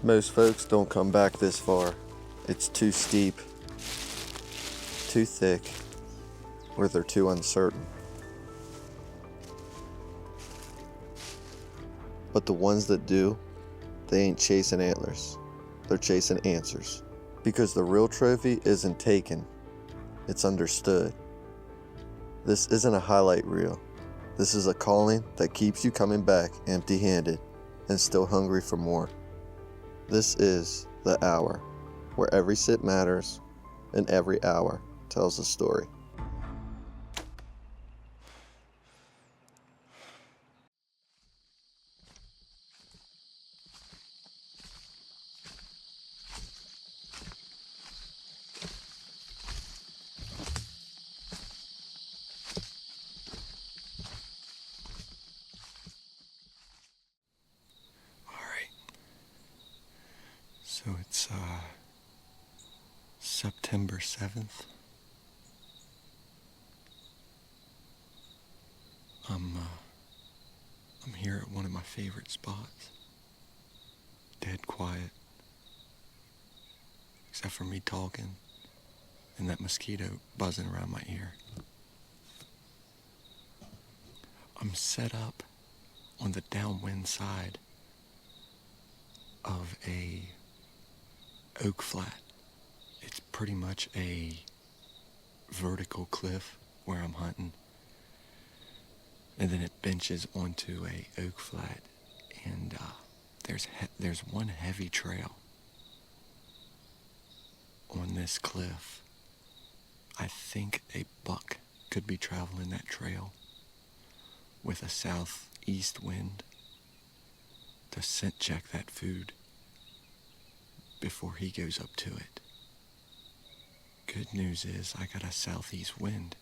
Most folks don't come back this far. It's too steep, too thick, or they're too uncertain. But the ones that do, they ain't chasing antlers. They're chasing answers. Because the real trophy isn't taken, it's understood. This isn't a highlight reel. This is a calling that keeps you coming back empty-handed and still hungry for more. This is the hour where every sip matters and every hour tells a story. So it's September 7th. I'm here at one of my favorite spots. Dead quiet. Except for me talking and that mosquito buzzing around my ear. I'm set up on the downwind side of a oak flat. It's pretty much a vertical cliff where I'm hunting, and then it benches onto a oak flat, and there's one heavy trail on this cliff. I think a buck could be traveling that trail with a southeast wind to scent check that food before he goes up to it. Good news is I got a southeast wind.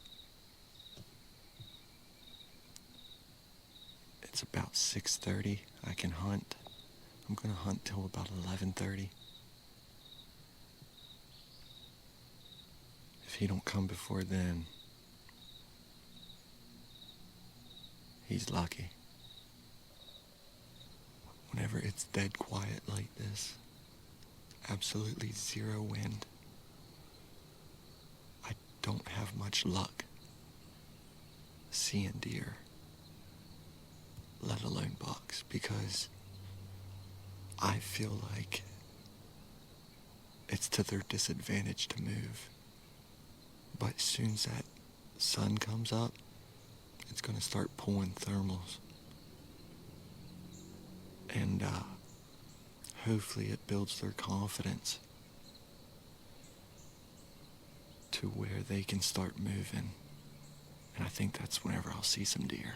It's about 6:30. I can hunt. I'm gonna hunt till about 11:30. If he don't come before then, he's lucky. Whenever it's dead quiet like this, absolutely zero wind, I don't have much luck seeing deer, let alone bucks, because I feel like it's to their disadvantage to move. But as soon as that sun comes up, it's gonna start pulling thermals. And hopefully it builds their confidence to where they can start moving. And I think that's whenever I'll see some deer.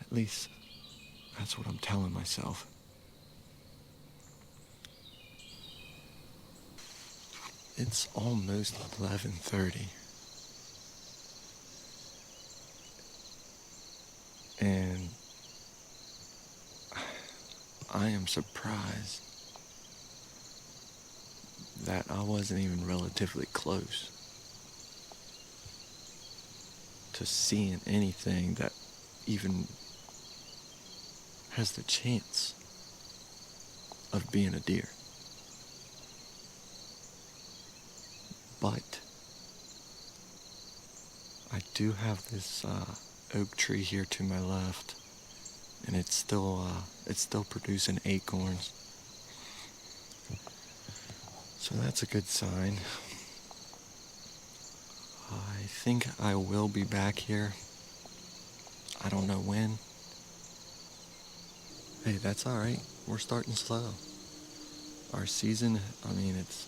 At least that's what I'm telling myself. It's almost 11:30. And I am surprised that I wasn't even relatively close to seeing anything that even has the chance of being a deer. But I do have this oak tree here to my left, and it's still producing acorns. So that's a good sign. I think I will be back here. I don't know when. Hey, that's all right. We're starting slow. Our season, it's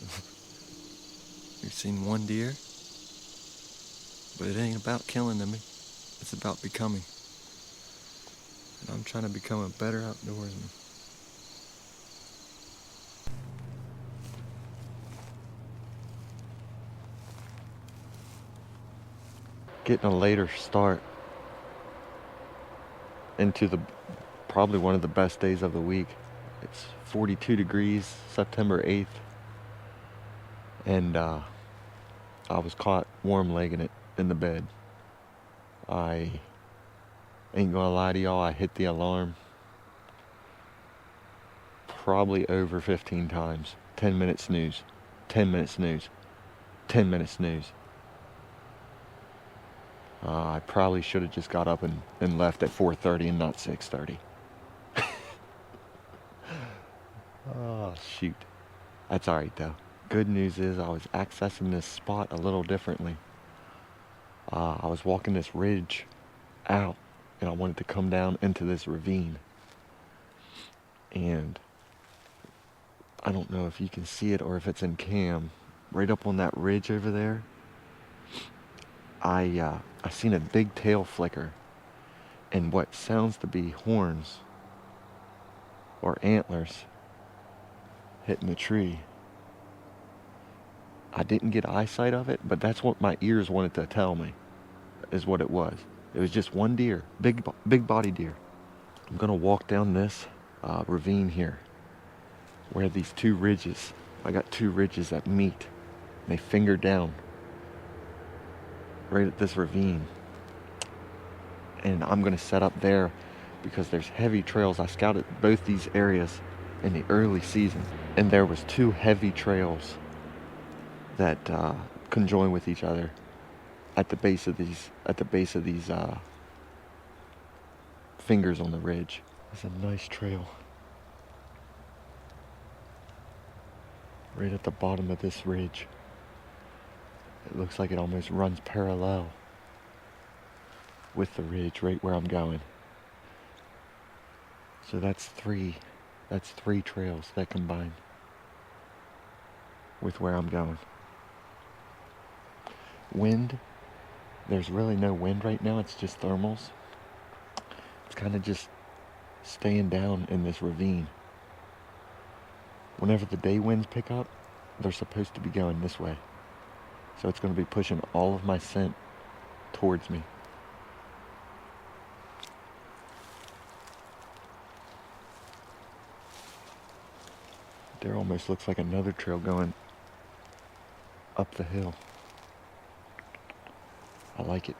we've seen one deer, but it ain't about killing them. It's about becoming. And I'm trying to become a better outdoorsman. Getting a later start into probably one of the best days of the week. It's 42 degrees, September 8th. And I was caught warm-legging it in the bed. I ain't gonna lie to y'all, I hit the alarm probably over 15 times. 10-minute snooze, 10-minute snooze, 10-minute snooze. I probably should have just got up and left at 4:30 and not 6:30. Oh, shoot. That's alright though. Good news is I was accessing this spot a little differently. I was walking this ridge out and I wanted to come down into this ravine. And I don't know if you can see it or if it's in cam. Right up on that ridge over there, I seen a big tail flicker and what sounds to be horns or antlers hitting the tree. I didn't get eyesight of it, but that's what my ears wanted to tell me, is what it was. It was just one deer, big body deer. I'm gonna walk down this ravine here, where these two ridges, I got two ridges that meet, and they finger down right at this ravine. And I'm gonna set up there because there's heavy trails. I scouted both these areas in the early season, and there was two heavy trails that conjoin with each other at the base of these fingers on the ridge. It's a nice trail right at the bottom of this ridge. It looks like it almost runs parallel with the ridge right where I'm going. So that's three trails that combine with where I'm going. Wind, there's really no wind right now, it's just thermals. It's kind of just staying down in this ravine. Whenever the day winds pick up, they're supposed to be going this way. So it's going to be pushing all of my scent towards me. There almost looks like another trail going up the hill. I like it.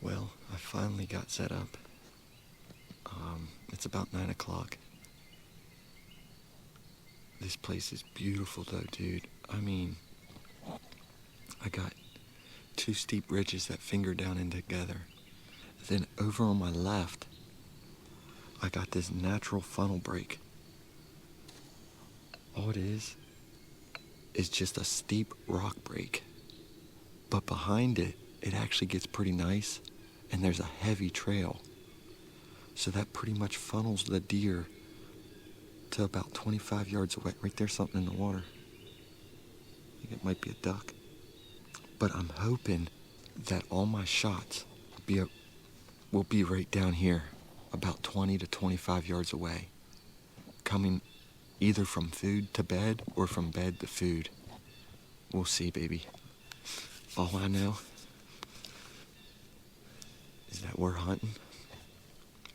Well, I finally got set up. It's about 9 o'clock. This place is beautiful though, dude. I mean, I got two steep ridges that finger down in together. Then over on my left, I got this natural funnel break. All it is just a steep rock break. But behind it, it actually gets pretty nice, and there's a heavy trail. So that pretty much funnels the deer to about 25 yards away. Right there's something in the water. I think it might be a duck. But I'm hoping that all my shots will be right down here, about 20 to 25 yards away, coming either from food to bed or from bed to food. We'll see, baby. All I know is that we're hunting.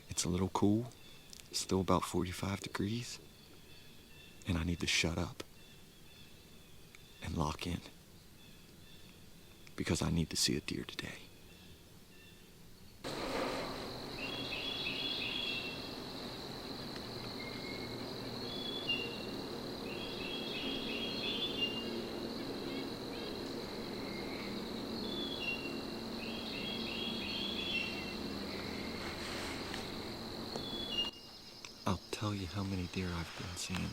It's a little cool, still about 45 degrees, and I need to shut up and lock in because I need to see a deer today. I'll tell you how many deer I've been seeing.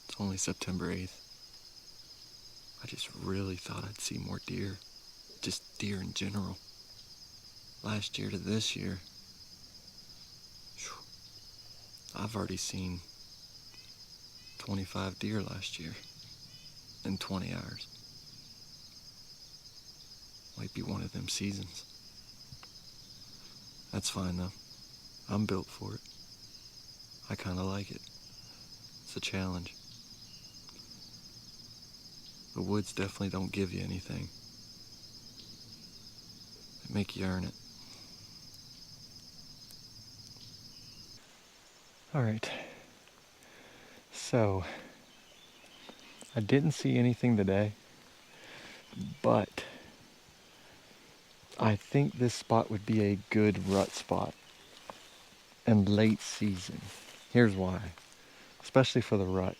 It's only September 8th. I just really thought I'd see more deer. Just deer in general. Last year to this year, I've already seen 25 deer last year in 20 hours. Might be one of them seasons. That's fine though. I'm built for it. I kind of like it. It's a challenge. The woods definitely don't give you anything. They make you earn it. Alright. So, I didn't see anything today, but I think this spot would be a good rut spot in late season. Here's why. Especially for the rut.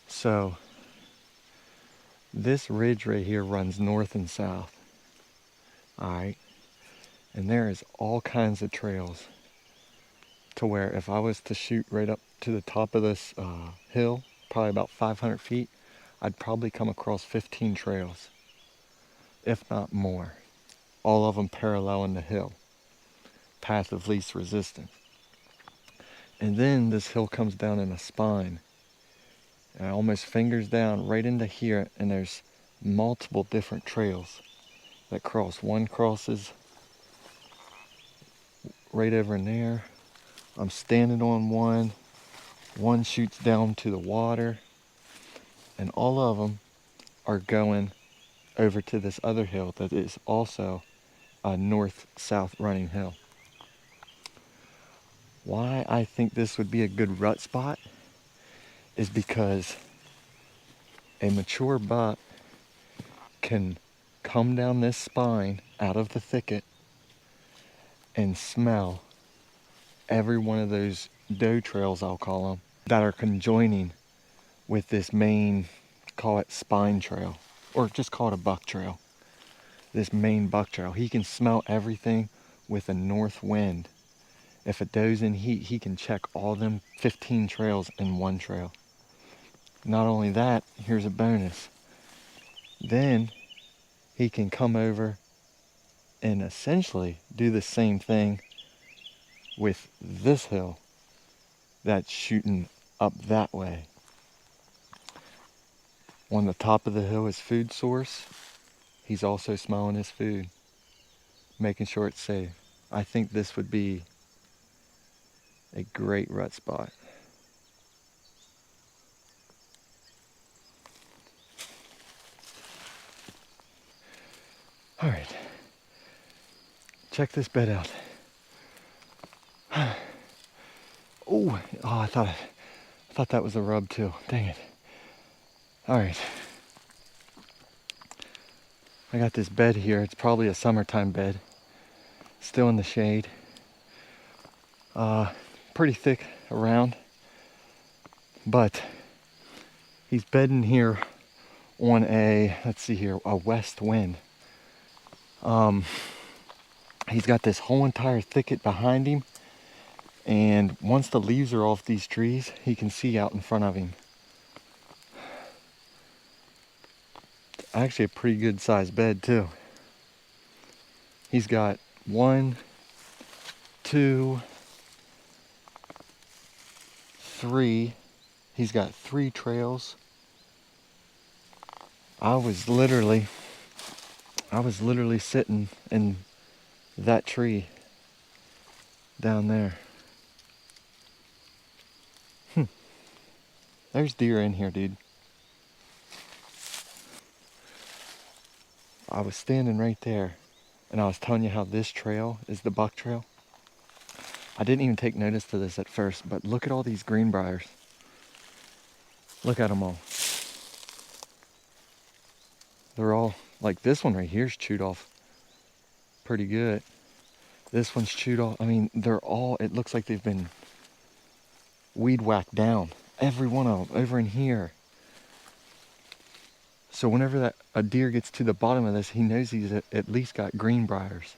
So, this ridge right here runs north and south. Alright. And there is all kinds of trails to where if I was to shoot right up to the top of this hill, probably about 500 feet, I'd probably come across 15 trails, if not more. All of them paralleling the hill, path of least resistance. And then this hill comes down in a spine, and it almost fingers down right into here, and there's multiple different trails that cross. One crosses right over in there. I'm standing on one. One shoots down to the water, and all of them are going over to this other hill that is also a north-south running hill. Why I think this would be a good rut spot is because a mature buck can come down this spine out of the thicket and smell every one of those doe trails, I'll call them, that are conjoining with this main, call it spine trail, or just call it a buck trail. This main buck trail. He can smell everything with a north wind. If a doe's in heat, he can check all them 15 trails in one trail. Not only that, here's a bonus. Then he can come over and essentially do the same thing with this hill that's shooting up that way. On the top of the hill is food source. He's also smelling his food, making sure it's safe. I think this would be a great rut spot. All right, check this bed out. Oh, I thought that was a rub too. Dang it. All right, I got this bed here. It's probably a summertime bed. Still in the shade. Pretty thick around, but he's bedding here on a, let's see here, a west wind. He's got this whole entire thicket behind him, and once the leaves are off these trees, he can see out in front of him. Actually a pretty good sized bed too. He's got 1, 2, 3. He's got 3 trails. I was literally sitting in that tree down there. There's deer in here, dude. I was standing right there, and I was telling you how this trail is the buck trail. I didn't even take notice to this at first, but look at all these greenbriers. Look at them all. They're all, like this one right here's chewed off pretty good. This one's chewed off. I mean, they're all, it looks like they've been weed whacked down. Every one of them over in here. So whenever a deer gets to the bottom of this, he knows he's at least got greenbriers.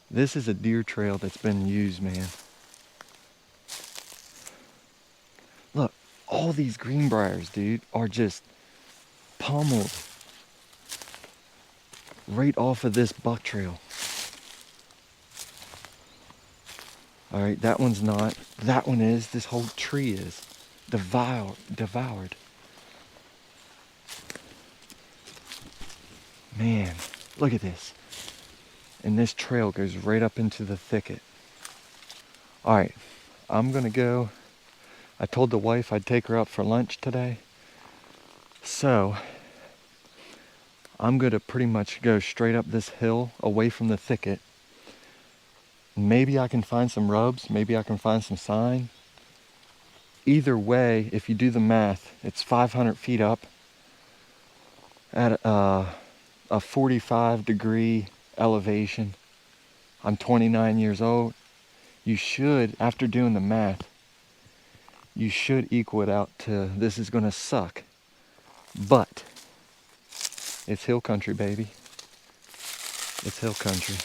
This is a deer trail that's been used, man. Look, all these greenbriers, dude, are just pummeled right off of this buck trail. All right, that one's not. That one is. This whole tree is devoured. Man, look at this. and this trail goes right up into the thicket. All right, I'm gonna go. I told the wife I'd take her out for lunch today. So I'm gonna pretty much go straight up this hill away from the thicket. Maybe I can find some rubs, maybe I can find some sign. Either way, if you do the math, it's 500 feet up at a 45-degree elevation. I'm 29 years old. You should, after doing the math, you should equal it out to this is gonna suck. But it's hill country, baby. It's hill country.